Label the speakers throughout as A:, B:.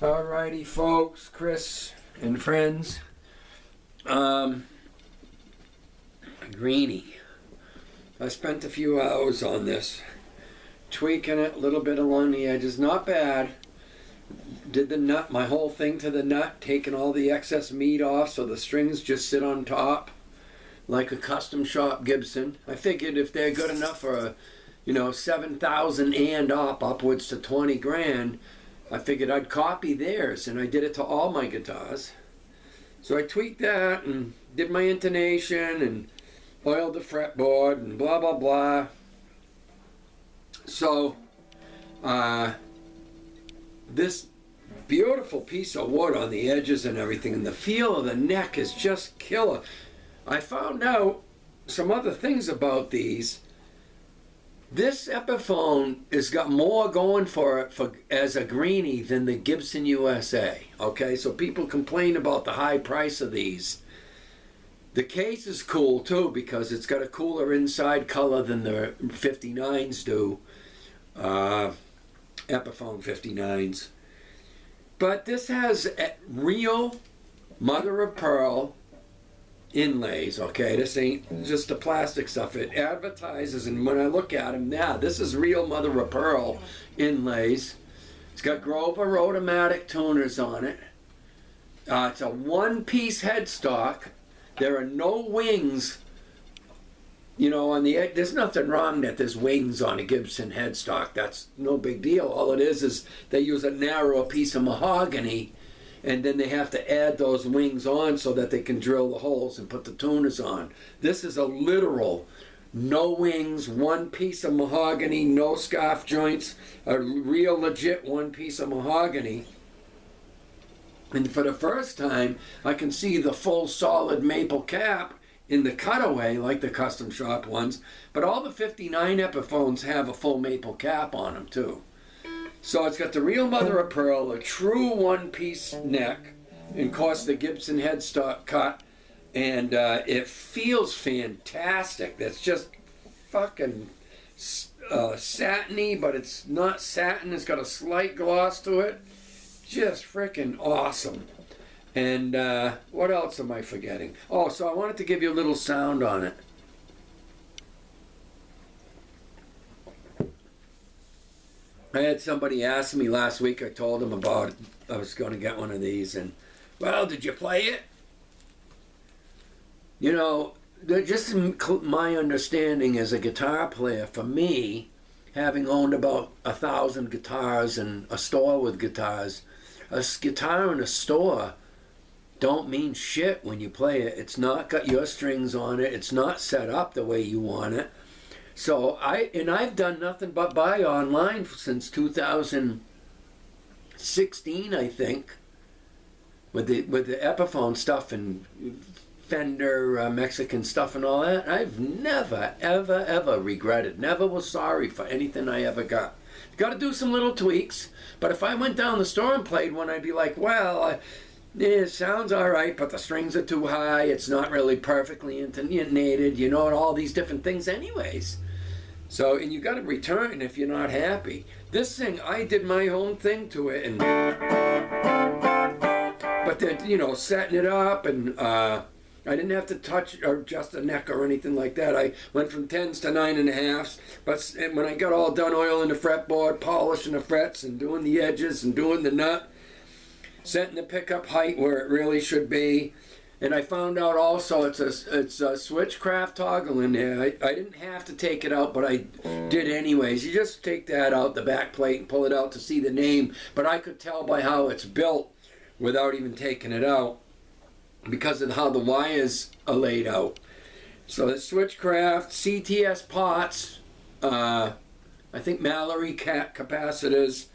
A: Alrighty folks, Chris and friends, Greeny. I spent a few hours on this, tweaking it a little bit along the edges, not bad. Did the nut, my whole thing to the nut, taking all the excess meat off so the strings just sit on top like a custom shop Gibson. I figured if they're good enough for a, 7,000 and upwards to 20 grand, I figured I'd copy theirs, and I did it to all my guitars. So I tweaked that and did my intonation and oiled the fretboard and blah blah blah. So this beautiful piece of wood on the edges and everything, and the feel of the neck is just killer. I found out some other things about these. This Epiphone has got more going for it as a Greeny than the Gibson USA. Okay, so people complain about the high price of these. The case is cool too because it's got a cooler inside color than the 59s do. Epiphone 59s. But this has real mother of pearl inlays, okay? This ain't just the plastic stuff. It advertises, and when I look at them, this is real mother of pearl inlays. It's got Grover automatic tuners on it. It's a one-piece headstock. There are no wings, on the edge. There's nothing wrong that there's wings on a Gibson headstock. That's no big deal. All it is they use a narrow piece of mahogany, and then they have to add those wings on so that they can drill the holes and put the tuners on. This is a literal, no wings, one piece of mahogany, no scarf joints, a real legit one piece of mahogany. And for the first time, I can see the full solid maple cap in the cutaway like the custom shop ones, but all the 59 Epiphones have a full maple cap on them too. So it's got the real mother of pearl, a true one-piece neck, and of course the Gibson headstock cut, and it feels fantastic. That's just fucking satiny, but it's not satin. It's got a slight gloss to it. Just freaking awesome. And what else am I forgetting? Oh, so I wanted to give you a little sound on it. I had somebody ask me last week, I told them about it. I was going to get one of these, and, well, did you play it? Just my understanding as a guitar player, for me, having owned about 1,000 guitars and a store with guitars, a guitar in a store don't mean shit when you play it. It's not got your strings on it. It's not set up the way you want it. So I've done nothing but buy online since 2016, I think, with the Epiphone stuff and Fender Mexican stuff and all that. I've never, ever regretted. Never was sorry for anything I ever got. Got to do some little tweaks, but if I went down the store and played one, I'd be like, well, it sounds all right, but the strings are too high. It's not really perfectly intonated, and all these different things anyways. So, and you got to return if you're not happy. This thing, I did my own thing to it, but then, setting it up, and I didn't have to touch or adjust the neck or anything like that. I went from 10s to 9.5s, but when I got all done oiling the fretboard, polishing the frets, and doing the edges, and doing the nut, setting the pickup height where it really should be. And I found out also it's a switchcraft toggle in there. I didn't have to take it out, but I did anyways. You just take that out, the back plate, and pull it out to see the name. But I could tell by how it's built without even taking it out because of how the wires are laid out. So the switchcraft, CTS pots, I think Mallory capacitors,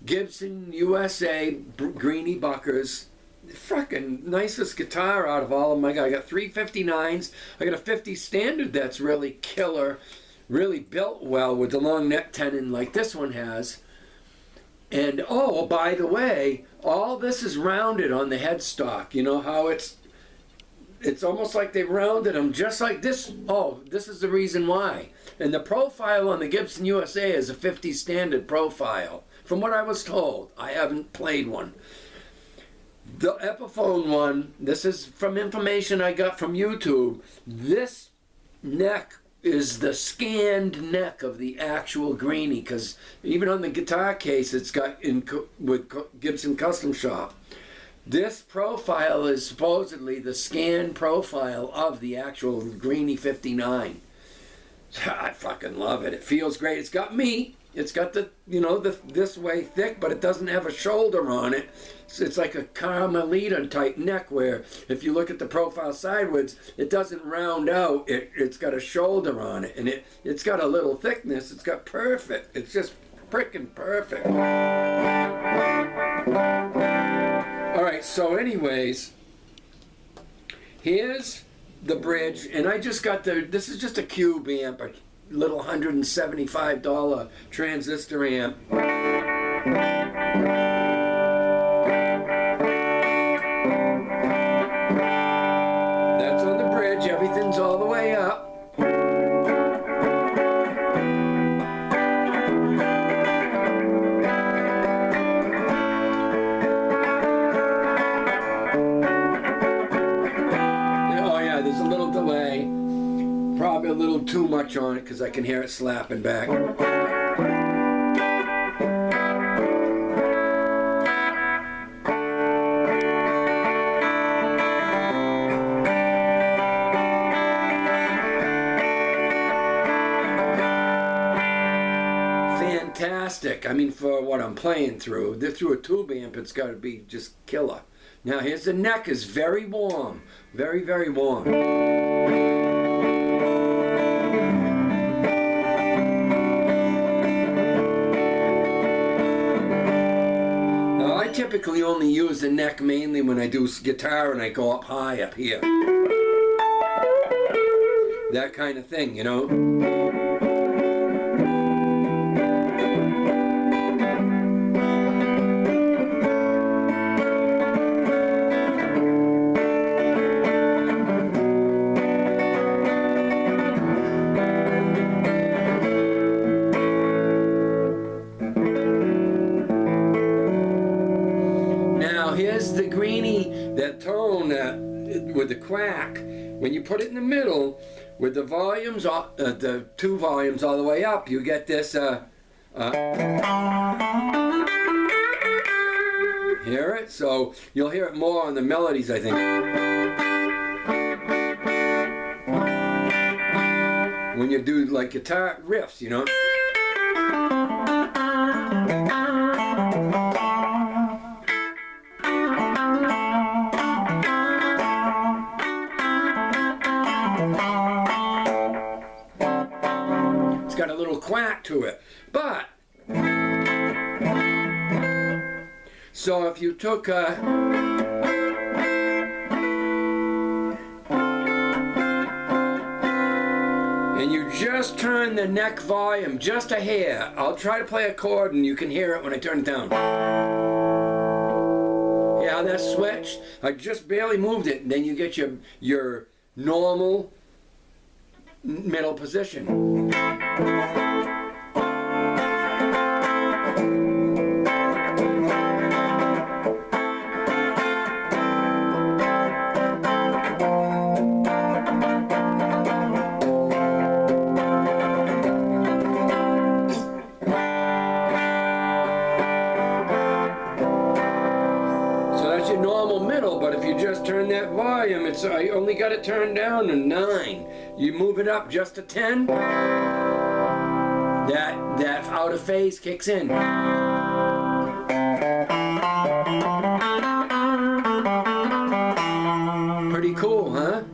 A: Gibson USA Greeny buckers. Fucking nicest guitar out of all of them. I got 3 59s. I got a 50 standard that's really killer, really built well with the long neck tenon like this one has. And oh, by the way, all this is rounded on the headstock. You know how it's almost like they rounded them just like this. Oh, this is the reason why. And the profile on the Gibson USA is a 50 standard profile. from what I was told. I haven't played one. The Epiphone one, this is from information I got from YouTube. This neck is the scanned neck of the actual Greeny, because even on the guitar case it's got with Gibson Custom Shop. This profile is supposedly the scanned profile of the actual Greeny 59. I fucking love it. It feels great. It's got meat. It's got the, you know, this way thick, but it doesn't have a shoulder on it. So it's like a Carmelita type neck where if you look at the profile sideways, it doesn't round out. It's got a shoulder on it, and it's got a little thickness. It's got perfect. It's just freaking perfect. All right, so anyways, here's the bridge, and I just got this is just a cube amp, a little $175 transistor amp. That's on the bridge, everything's all the way up. There's a little delay, probably a little too much on it because I can hear it slapping back. Fantastic. I mean, for what I'm playing through a tube amp, it's got to be just killer. Now here's the neck, is very warm, very, very warm. Now I typically only use the neck mainly when I do guitar and I go up high up here. That kind of thing, you know. Here's the Greeny, that tone with the quack. When you put it in the middle, with the volumes, the two volumes all the way up, you get this. Hear it? So you'll hear it more on the melodies, I think. When you do like guitar riffs, you know. It's got a little quack to it, but so if you took a and you just turn the neck volume just a hair, I'll try to play a chord and you can hear it when I turn it down. Yeah, that switch, I just barely moved it, and then you get your normal middle position. Normal middle, but if you just turn that volume, I only got it turned down to 9. You move it up just to 10, that out of phase kicks in. Pretty cool, huh?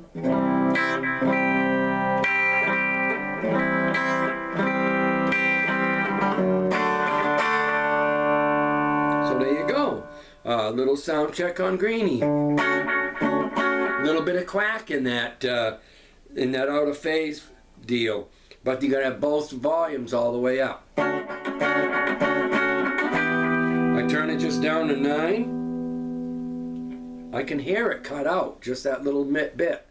A: So there you go. A little sound check on Greeny. A little bit of quack in that out of phase deal, but you gotta have both volumes all the way up. I turn it just down to 9. I can hear it cut out, just that little bit.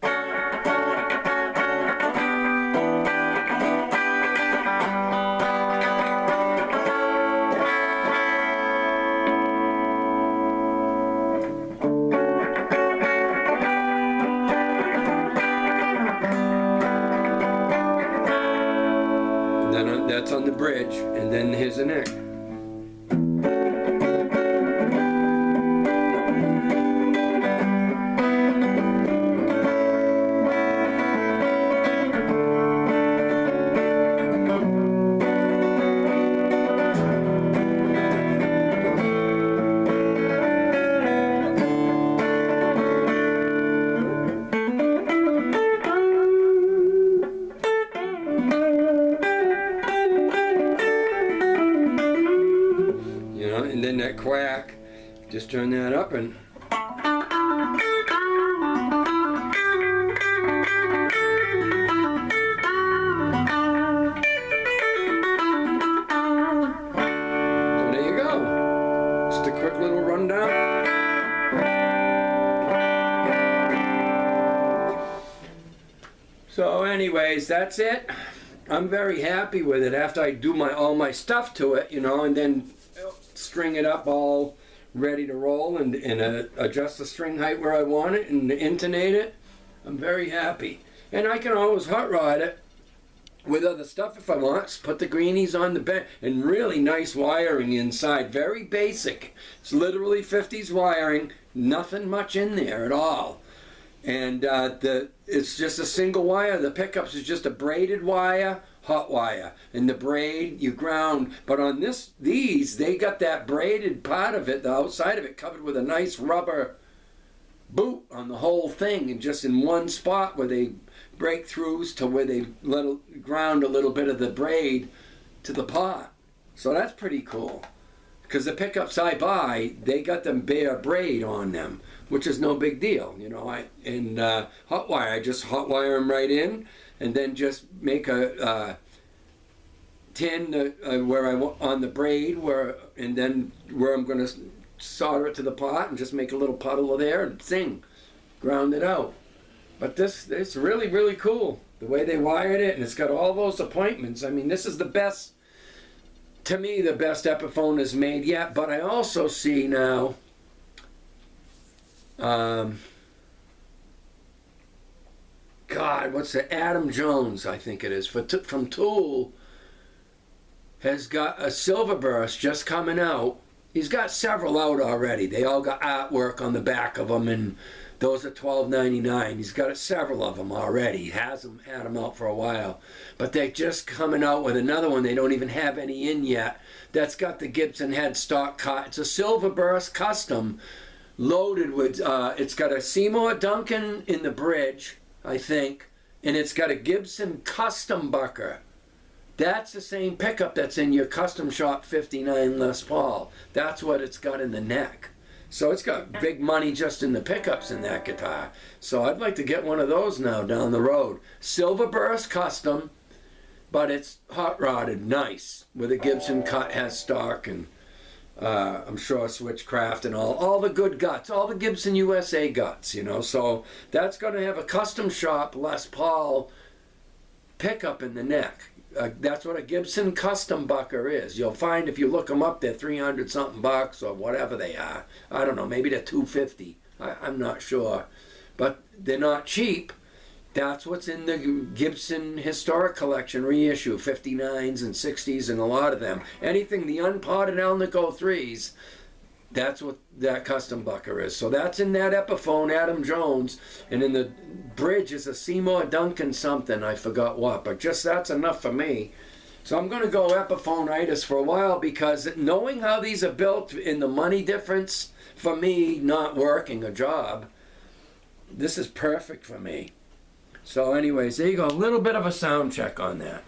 A: bridge, and then here's the neck. And then that quack, just turn that up and so there you go. Just a quick little rundown. So anyways, that's it. I'm very happy with it after I do all my stuff to it, you know, and then string it up all ready to roll and adjust the string height where I want it and intonate it. I'm very happy. And I can always hot rod it with other stuff if I want. Put the greenies on the bed and really nice wiring inside. Very basic. It's literally 50s wiring. Nothing much in there at all. And it's just a single wire. The pickups is just a braided wire, hot wire, and the braid you ground. But on these they got that braided part of it, the outside of it, covered with a nice rubber boot on the whole thing, and just in one spot where they break throughs to where they ground a little bit of the braid to the pot. So that's pretty cool. Because the pickups I buy, they got them bare braid on them, which is no big deal, you know. Hot wire, I just hot wire them right in, and then just make a tin where I want on the braid, and then where I'm going to solder it to the pot, and just make a little puddle there and sing, ground it out. But it's really, really cool the way they wired it, and it's got all those appointments. I mean, this is the best. To me, the best Epiphone is made yet, but I also see now God, what's the Adam Jones, I think it is, from Tool, has got a Silverburst just coming out. He's got several out already. They all got artwork on the back of them, and those are $12.99. He's got several of them already. He had them out for a while. But they're just coming out with another one. They don't even have any in yet. That's got the Gibson headstock cut. It's a Silverburst custom loaded with, it's got a Seymour Duncan in the bridge, I think, and it's got a Gibson custom bucker. That's the same pickup that's in your Custom Shop 59 Les Paul. That's what it's got in the neck. So it's got big money just in the pickups in that guitar. So I'd like to get one of those now down the road. Silverburst custom, but it's hot rodded nice with a Gibson cut headstock and I'm sure Switchcraft and all the good guts, all the Gibson USA guts, you know. So that's going to have a Custom Shop Les Paul pickup in the neck. That's what a Gibson custom bucker is. You'll find if you look them up, they're 300 something bucks or whatever they are. I don't know, maybe they're 250. I'm not sure, but they're not cheap. That's what's in the Gibson Historic Collection reissue, 59s and 60s and a lot of them. Anything the unpotted Alnico 3s, that's what that custom bucker is. So that's in that Epiphone, Adam Jones, and in the bridge is a Seymour Duncan something, I forgot what, but just that's enough for me. So I'm going to go Epiphone-itis for a while, because knowing how these are built in the money difference for me not working a job, this is perfect for me. So anyways, there you go, a little bit of a sound check on that.